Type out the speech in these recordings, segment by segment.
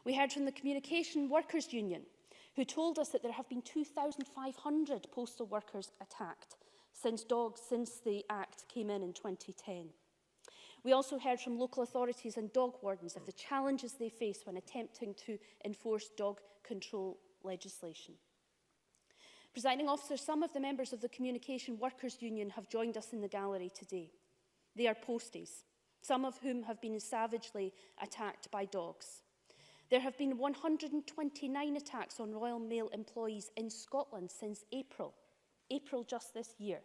We heard from the Communication Workers Union, who told us that there have been 2,500 postal workers attacked since the Act came in 2010. We also heard from local authorities and dog wardens of the challenges they face when attempting to enforce dog control legislation. Presiding Officer, some of the members of the Communication Workers Union have joined us in the gallery today. They are posties, some of whom have been savagely attacked by dogs. There have been 129 attacks on Royal Mail employees in Scotland since April just this year.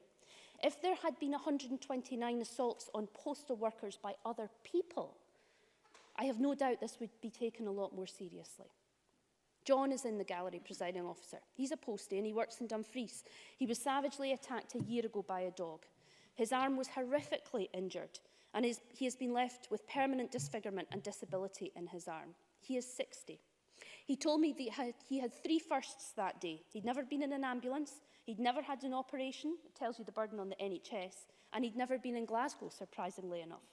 If there had been 129 assaults on postal workers by other people, I have no doubt this would be taken a lot more seriously. John is in the gallery, Presiding Officer. He's a postie and he works in Dumfries. He was savagely attacked a year ago by a dog. His arm was horrifically injured and he has been left with permanent disfigurement and disability in his arm. He is 60. He told me that he had 3 firsts that day. He'd never been in an ambulance, he'd never had an operation, it tells you the burden on the NHS, and he'd never been in Glasgow, surprisingly enough.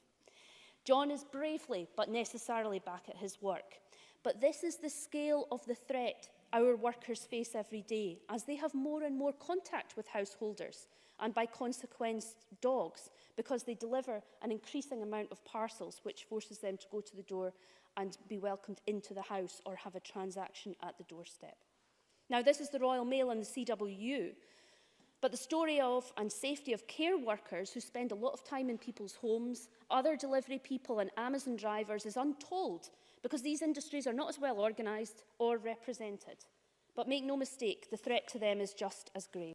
John is bravely but necessarily back at his work. But this is the scale of the threat our workers face every day, as they have more and more contact with householders and by consequence dogs, because they deliver an increasing amount of parcels, which forces them to go to the door and be welcomed into the house or have a transaction at the doorstep. Now, this is the Royal Mail and the CWU, but the story of and safety of care workers who spend a lot of time in people's homes, other delivery people and Amazon drivers is untold, because these industries are not as well organised or represented. But make no mistake, the threat to them is just as grave.